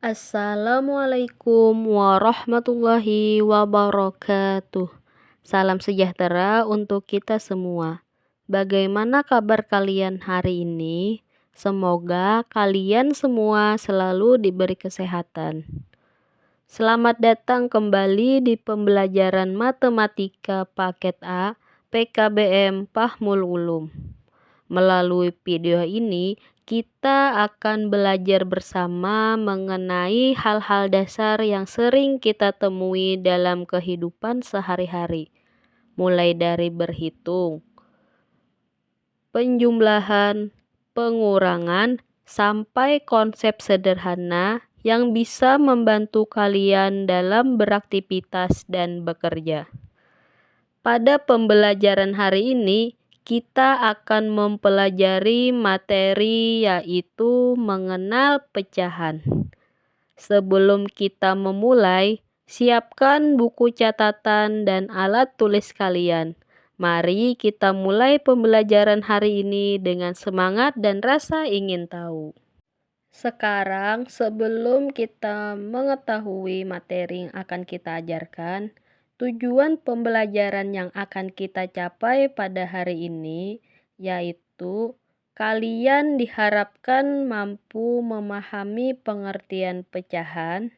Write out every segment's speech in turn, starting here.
Assalamualaikum warahmatullahi wabarakatuh. Salam sejahtera untuk kita semua. Bagaimana kabar kalian hari ini? Semoga kalian semua selalu diberi kesehatan. Selamat datang kembali di pembelajaran matematika paket A PKBM Fahmul Ulum. Melalui video ini, kita akan belajar bersama mengenai hal-hal dasar yang sering kita temui dalam kehidupan sehari-hari, mulai dari berhitung, penjumlahan, pengurangan, sampai konsep sederhana yang bisa membantu kalian dalam beraktivitas dan bekerja. Pada pembelajaran hari ini, kita akan mempelajari materi yaitu mengenal pecahan. Sebelum kita memulai, siapkan buku catatan dan alat tulis kalian. Mari kita mulai pembelajaran hari ini dengan semangat dan rasa ingin tahu. Sekarang, sebelum kita mengetahui materi yang akan kita ajarkan, tujuan pembelajaran yang akan kita capai pada hari ini yaitu kalian diharapkan mampu memahami pengertian pecahan,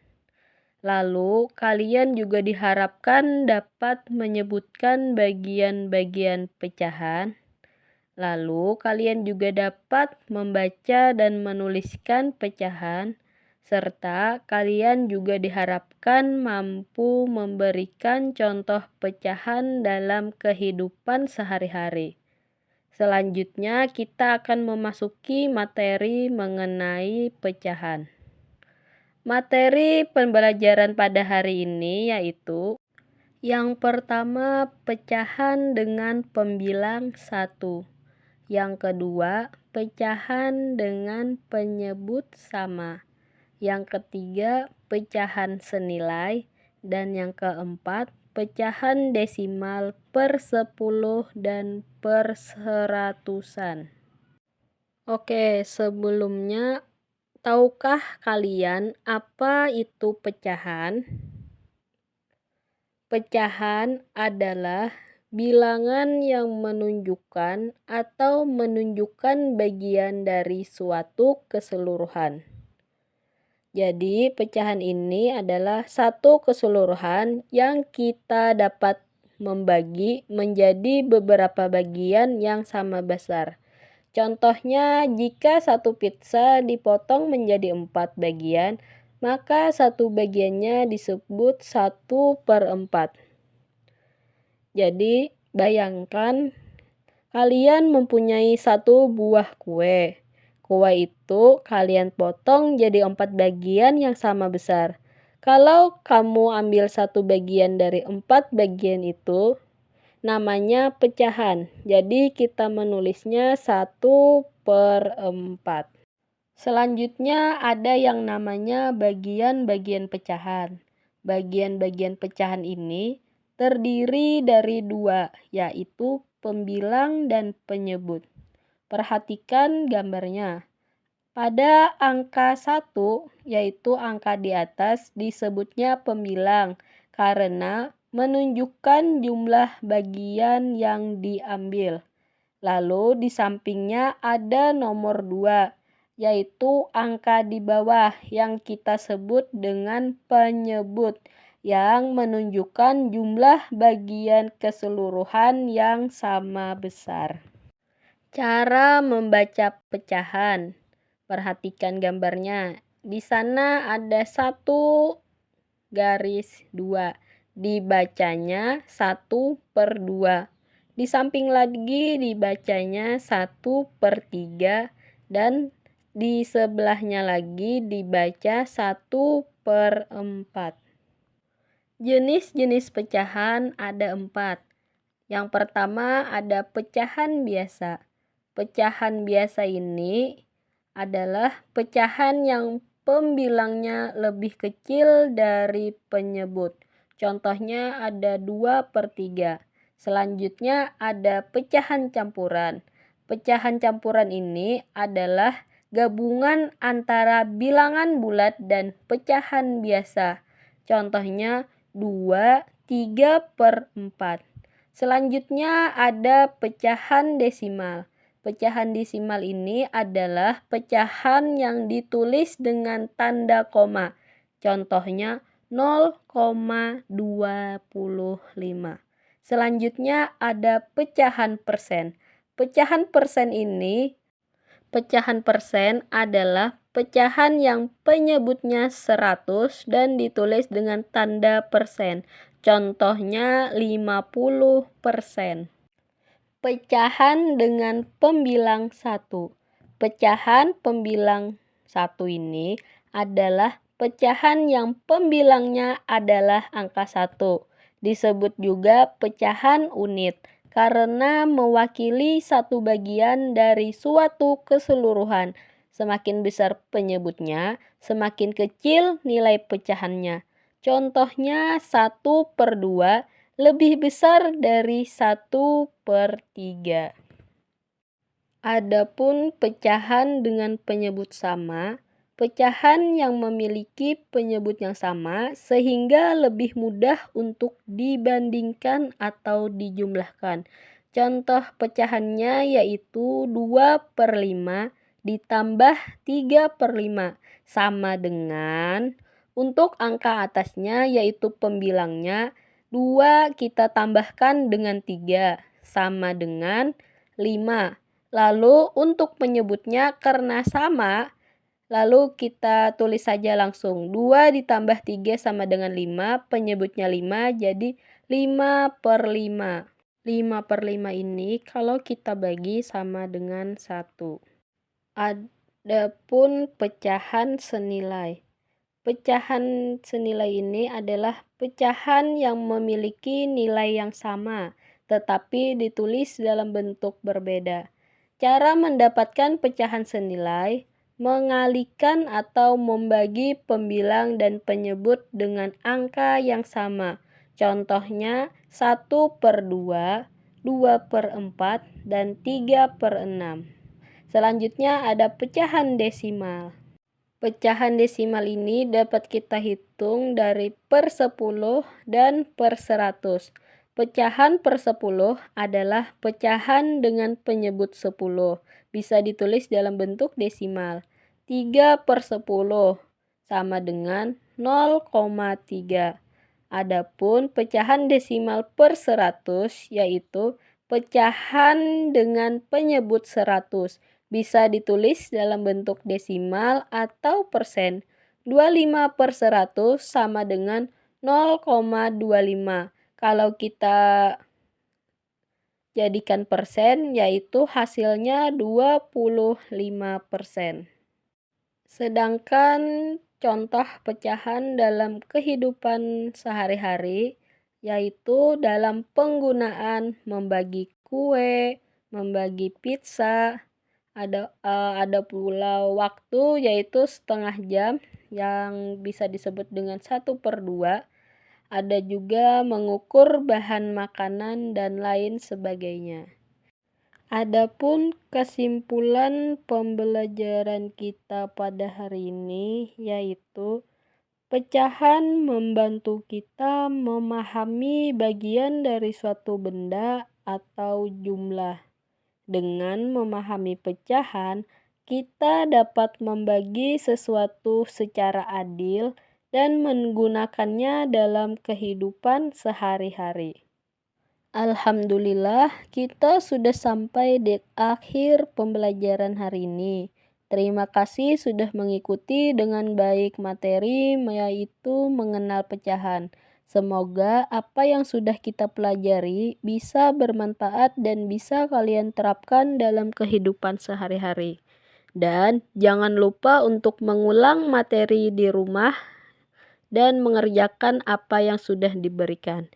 lalu kalian juga diharapkan dapat menyebutkan bagian-bagian pecahan. Lalu kalian juga dapat membaca dan menuliskan pecahan, serta kalian juga diharapkan mampu memberikan contoh pecahan dalam kehidupan sehari-hari. Selanjutnya kita akan memasuki materi mengenai pecahan. Materi pembelajaran pada hari ini yaitu yang pertama, pecahan dengan pembilang 1. Yang kedua, pecahan dengan penyebut sama. Yang ketiga, pecahan senilai. Dan yang keempat, pecahan desimal per 10 dan per 100-an. Oke, sebelumnya, tahukah kalian apa itu pecahan? Pecahan adalah bilangan yang menunjukkan atau menunjukkan bagian dari suatu keseluruhan. Jadi, pecahan ini adalah satu keseluruhan yang kita dapat membagi menjadi beberapa bagian yang sama besar. Contohnya, jika satu pizza dipotong menjadi 4 bagian, maka satu bagiannya disebut 1/4. Jadi, bayangkan kalian mempunyai satu buah kue. Kue itu kalian potong jadi 4 bagian yang sama besar. Kalau kamu ambil satu bagian dari 4 bagian itu, namanya pecahan. Jadi, kita menulisnya 1/4. Selanjutnya ada yang namanya bagian-bagian pecahan. Bagian-bagian pecahan ini terdiri dari 2, yaitu pembilang dan penyebut. Perhatikan gambarnya. Pada angka 1, yaitu angka di atas, disebutnya pembilang karena menunjukkan jumlah bagian yang diambil. Lalu di sampingnya ada nomor 2, yaitu angka di bawah yang kita sebut dengan penyebut, yang menunjukkan jumlah bagian keseluruhan yang sama besar. Cara membaca pecahan. Perhatikan gambarnya. Di sana ada 1 garis 2. Dibacanya 1/2. Di samping lagi dibacanya 1/3. Dan di sebelahnya lagi dibaca 1/4. Jenis-jenis pecahan ada 4. Yang pertama ada pecahan biasa. Pecahan biasa ini adalah pecahan yang pembilangnya lebih kecil dari penyebut. Contohnya ada 2/3. Selanjutnya ada pecahan campuran. Pecahan campuran ini adalah gabungan antara bilangan bulat dan pecahan biasa. Contohnya 2, 3/4. Selanjutnya ada pecahan desimal. Pecahan desimal ini adalah pecahan yang ditulis dengan tanda koma. Contohnya 0,25. Selanjutnya ada pecahan persen. Pecahan persen adalah pecahan yang penyebutnya 100 dan ditulis dengan tanda persen. Contohnya 50%. Pecahan dengan pembilang 1. Pecahan pembilang 1 ini adalah pecahan yang pembilangnya adalah angka 1. Disebut juga pecahan unit karena mewakili satu bagian dari suatu keseluruhan. Semakin besar penyebutnya, semakin kecil nilai pecahannya. Contohnya 1/2 lebih besar dari 1/3. Adapun pecahan dengan penyebut sama, pecahan yang memiliki penyebut yang sama sehingga lebih mudah untuk dibandingkan atau dijumlahkan. Contoh pecahannya yaitu 2/5 ditambah 3/5 sama dengan, untuk angka atasnya yaitu pembilangnya, 2 kita tambahkan dengan 3 sama dengan 5. Lalu untuk penyebutnya karena sama, lalu kita tulis saja langsung 2 ditambah 3 sama dengan 5, penyebutnya 5 jadi 5/5. 5/5 ini kalau kita bagi sama dengan 1. Adapun pecahan senilai. Pecahan senilai ini adalah pecahan yang memiliki nilai yang sama, tetapi ditulis dalam bentuk berbeda. Cara mendapatkan pecahan senilai, mengalihkan atau membagi pembilang dan penyebut dengan angka yang sama. Contohnya 1/2, 2/4, dan 3/6. Selanjutnya ada pecahan desimal. Pecahan desimal ini dapat kita hitung dari per 10 dan per 100. Pecahan per 10 adalah pecahan dengan penyebut 10. Bisa ditulis dalam bentuk desimal. 3/10 sama dengan 0,3. Adapun pecahan desimal per 100 yaitu pecahan dengan penyebut 100. Bisa ditulis dalam bentuk desimal atau persen. 25/100 sama dengan 0,25. Kalau kita jadikan persen, yaitu hasilnya 25%. Sedangkan contoh pecahan dalam kehidupan sehari-hari, yaitu dalam penggunaan membagi kue, membagi pizza. Ada pula waktu yaitu setengah jam yang bisa disebut dengan 1/2. Ada juga mengukur bahan makanan dan lain sebagainya. Adapun kesimpulan pembelajaran kita pada hari ini yaitu pecahan membantu kita memahami bagian dari suatu benda atau jumlah. Dengan memahami pecahan, kita dapat membagi sesuatu secara adil dan menggunakannya dalam kehidupan sehari-hari. Alhamdulillah, kita sudah sampai di akhir pembelajaran hari ini. Terima kasih sudah mengikuti dengan baik materi yaitu mengenal pecahan. Semoga apa yang sudah kita pelajari bisa bermanfaat dan bisa kalian terapkan dalam kehidupan sehari-hari. Dan jangan lupa untuk mengulang materi di rumah dan mengerjakan apa yang sudah diberikan.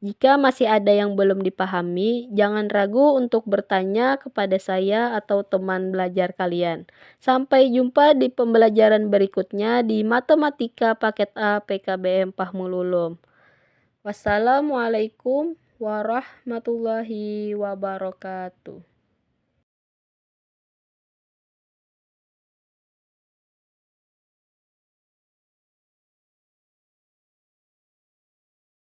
Jika masih ada yang belum dipahami, jangan ragu untuk bertanya kepada saya atau teman belajar kalian. Sampai jumpa di pembelajaran berikutnya di Matematika Paket A PKBM Pahmul. Wassalamualaikum warahmatullahi wabarakatuh.